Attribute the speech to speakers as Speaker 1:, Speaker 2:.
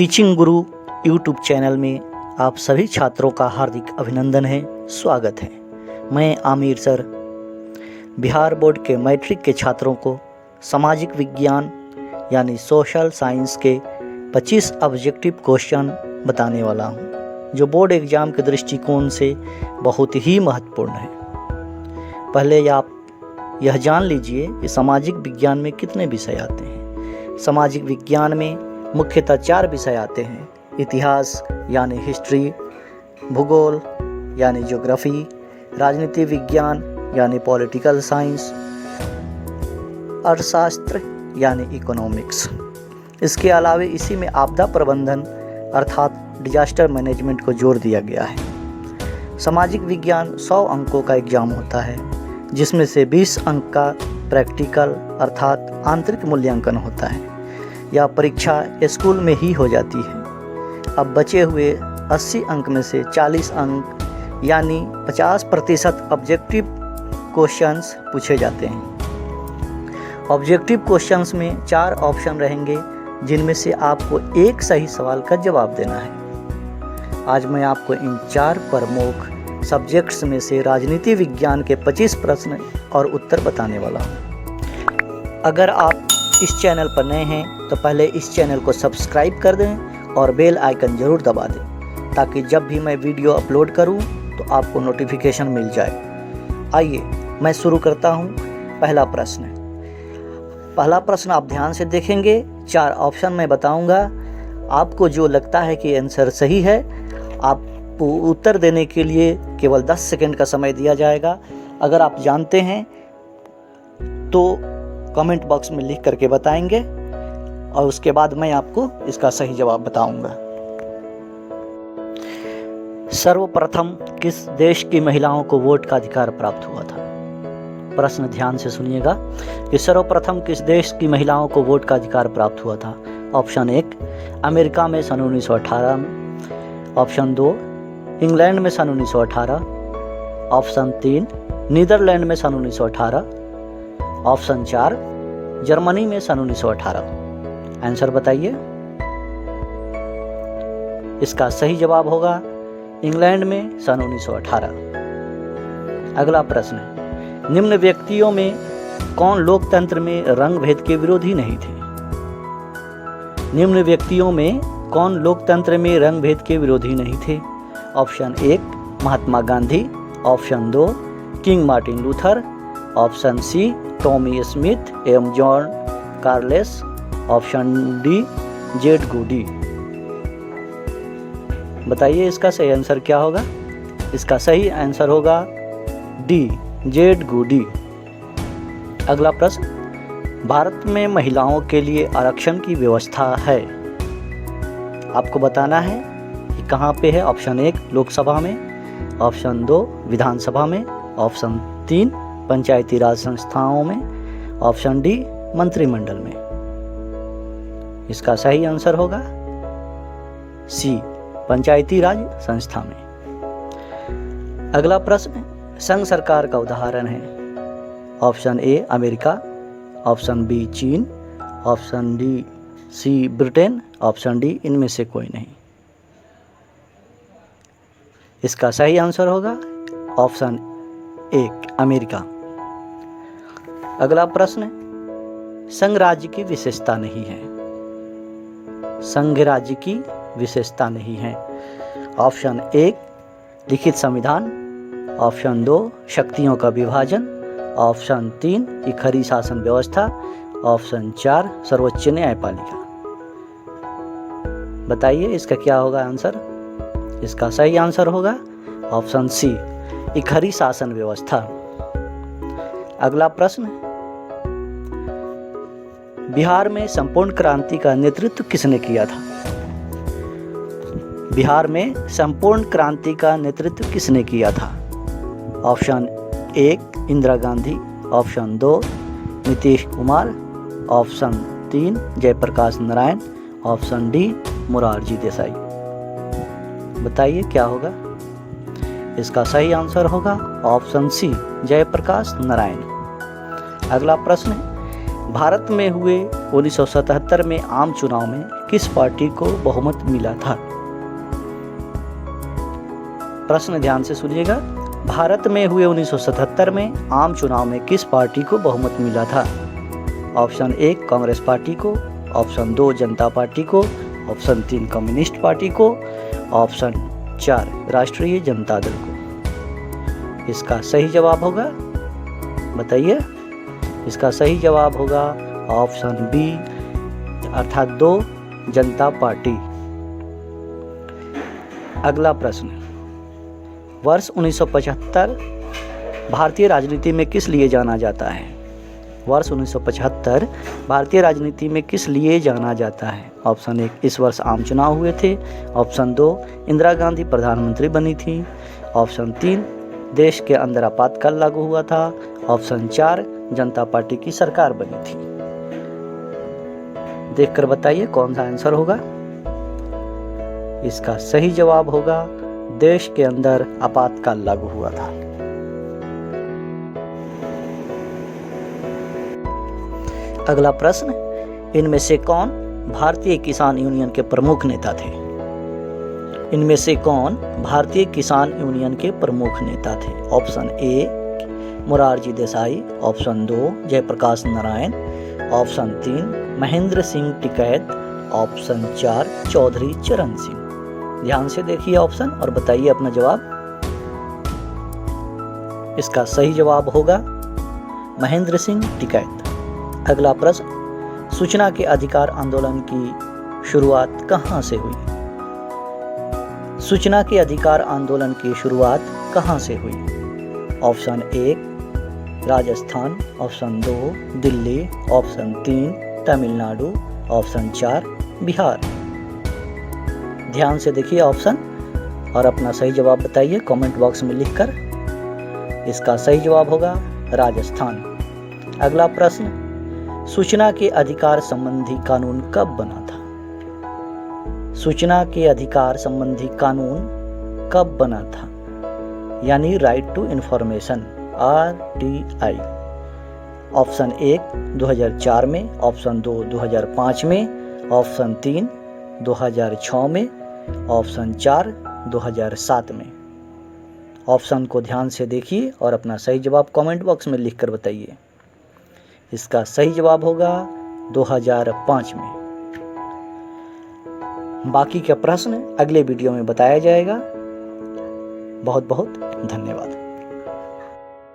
Speaker 1: Teaching गुरु YouTube channel में आप सभी छात्रों का हार्दिक अभिनंदन है, स्वागत है। मैं आमिर सर बिहार बोर्ड के मैट्रिक के छात्रों को सामाजिक विज्ञान यानी सोशल साइंस के 25 ऑब्जेक्टिव क्वेश्चन बताने वाला हूं, जो बोर्ड एग्ज़ाम के दृष्टिकोण से बहुत ही महत्वपूर्ण है। पहले आप यह जान लीजिए कि सामाजिक विज्ञान में कितने विषय आते हैं। सामाजिक विज्ञान में मुख्यतः 4 विषय आते हैं: इतिहास यानी हिस्ट्री, भूगोल यानी ज्योग्राफी, राजनीति विज्ञान यानी पॉलिटिकल साइंस, अर्थशास्त्र यानी इकोनॉमिक्स। इसके अलावा इसी में आपदा प्रबंधन अर्थात डिजास्टर मैनेजमेंट को जोड़ दिया गया है। सामाजिक विज्ञान 100 अंकों का एग्जाम होता है, जिसमें से 20 अंक का प्रैक्टिकल अर्थात आंतरिक मूल्यांकन होता है। यह परीक्षा स्कूल में ही हो जाती है। अब बचे हुए 80 अंक में से 40 अंक यानी 50% ऑब्जेक्टिव क्वेश्चंस पूछे जाते हैं। ऑब्जेक्टिव क्वेश्चंस में 4 ऑप्शन रहेंगे, जिनमें से आपको एक सही सवाल का जवाब देना है। आज मैं आपको इन 4 प्रमुख सब्जेक्ट्स में से राजनीति विज्ञान के 25 प्रश्न और उत्तर बताने वाला हूँ। अगर आप इस चैनल पर नए हैं तो पहले इस चैनल को सब्सक्राइब कर दें और बेल आइकन ज़रूर दबा दें, ताकि जब भी मैं वीडियो अपलोड करूं तो आपको नोटिफिकेशन मिल जाए। आइए मैं शुरू करता हूं। पहला प्रश्न आप ध्यान से देखेंगे। 4 ऑप्शन मैं बताऊंगा। आपको जो लगता है कि आंसर सही है, आपको उत्तर देने के लिए केवल 10 सेकंड का समय दिया जाएगा। अगर आप जानते हैं तो कमेंट बॉक्स में लिख करके बताएंगे और उसके बाद मैं आपको इसका सही जवाब बताऊंगा। सर्वप्रथम किस देश की महिलाओं को वोट का अधिकार प्राप्त हुआ था? प्रश्न ध्यान से सुनिएगा कि सर्वप्रथम किस देश की महिलाओं को वोट का अधिकार प्राप्त हुआ था। ऑप्शन 1 अमेरिका में सन 1918 में, ऑप्शन 2 इंग्लैंड में सन 1918, ऑप्शन 3 नीदरलैंड में सन 1918, ऑप्शन 4 जर्मनी में सन 1918। आंसर बताइए। इसका सही जवाब होगा इंग्लैंड में सन 1918। अगला प्रश्न है, निम्न व्यक्तियों में कौन लोकतंत्र में रंग भेद के विरोधी नहीं थे? निम्न व्यक्तियों में कौन लोकतंत्र में रंग भेद के विरोधी नहीं थे? Option 1 Mahatma Gandhi, option 2 king Martin Luther, option C Tommy Smith एवं John Carlos, option D Jade Goody. बताइए इसका सही आंसर क्या होगा? इसका सही आंसर होगा डी जेड गूडी। अगला प्रश्न, भारत में महिलाओं के लिए आरक्षण की व्यवस्था है। आपको बताना है कि कहाँ पे है। ऑप्शन 1 लोकसभा में, ऑप्शन 2 विधानसभा में, ऑप्शन 3 पंचायती राज संस्थाओं में, ऑप्शन डी मंत्रिमंडल में। इसका सही आंसर होगा सी पंचायती राज संस्था में। अगला प्रश्न संघ सरकार का उदाहरण है। Option A America, option B चीन, option D C Britain, option D इनमें से कोई नहीं। इसका सही आंसर होगा ऑप्शन 1 अमेरिका। अगला प्रश्न, संघ राज्य की विशेषता नहीं है। संघ राज्य की विशेषता नहीं है। ऑप्शन 1 लिखित संविधान, ऑप्शन 2 शक्तियों का विभाजन, ऑप्शन 3 इकहरी शासन व्यवस्था, ऑप्शन 4 सर्वोच्च न्यायपालिका। बताइए इसका क्या होगा आंसर? इसका सही आंसर होगा ऑप्शन सी इकहरी शासन व्यवस्था। अगला प्रश्न, बिहार में संपूर्ण क्रांति का नेतृत्व किसने किया था? बिहार में संपूर्ण क्रांति का नेतृत्व किसने किया था? Option 1 Indira Gandhi, option 2 Nitish Kumar, option 3 Jayaprakash Narayan, option D Morarji Desai. बताइए क्या होगा? इसका सही आंसर होगा ऑप्शन सी जयप्रकाश नारायण। अगला प्रश्न, भारत में हुए 1977 में आम चुनाव में किस पार्टी को बहुमत मिला था? प्रश्न ध्यान से सुनिएगा। भारत में हुए 1977 में आम चुनाव में किस पार्टी को बहुमत मिला था? ऑप्शन 1 कांग्रेस पार्टी को, ऑप्शन 2 जनता पार्टी को, ऑप्शन 3 कम्युनिस्ट पार्टी को, ऑप्शन 4 राष्ट्रीय जनता दल को। इसका सही जवाब होगा, बताइए। इसका सही जवाब होगा ऑप्शन बी अर्थात 2 जनता पार्टी। अगला प्रश्न, वर्ष 1975 भारतीय राजनीति में किस लिए जाना जाता है? वर्ष 1975 भारतीय राजनीति में किस लिए जाना जाता है? ऑप्शन 1 इस वर्ष आम चुनाव हुए थे, ऑप्शन 2 इंदिरा गांधी प्रधानमंत्री बनी थी, ऑप्शन 3 देश के अंदर आपातकाल लागू हुआ था, ऑप्शन 4 जनता पार्टी की सरकार बनी थी। देखकर बताइए कौन सा आंसर होगा। इसका सही जवाब होगा देश के अंदर आपातकाल लागू हुआ था। अगला प्रश्न, इनमें से कौन भारतीय किसान यूनियन के प्रमुख नेता थे? इनमें से कौन भारतीय किसान यूनियन के प्रमुख नेता थे? Option A Morarji Desai, option 2 Jayaprakash Narayan, option 3 Mahendra Singh Tikait, option 4 Chaudhary Charan Singh. ध्यान से देखिए ऑप्शन और बताइए अपना जवाब। इसका सही जवाब होगा महेंद्र सिंह टिकैत। अगला प्रश्न, सूचना के अधिकार आंदोलन की शुरुआत कहां से हुई? सूचना के अधिकार आंदोलन की शुरुआत कहां से हुई? Option 1 Rajasthan, option 2 Delhi, option 3 Tamil Nadu, option 4 Bihar. ध्यान से देखिए ऑप्शन और अपना सही जवाब बताइए कमेंट बॉक्स में लिखकर। इसका सही जवाब होगा राजस्थान। अगला प्रश्न, सूचना के अधिकार संबंधी कानून कब बना था? सूचना के अधिकार संबंधी कानून कब बना था? यानी right to information RTI। Option 1 2004 में, ऑप्शन 2 2005 में, ऑप्शन 3 2006 में, ऑप्शन 4 2007 में। ऑप्शन को ध्यान से देखिए और अपना सही जवाब कमेंट बॉक्स में लिखकर बताइए। इसका सही जवाब होगा 2005 में। बाकी का प्रश्न अगले वीडियो में बताया जाएगा। बहुत बहुत धन्यवाद।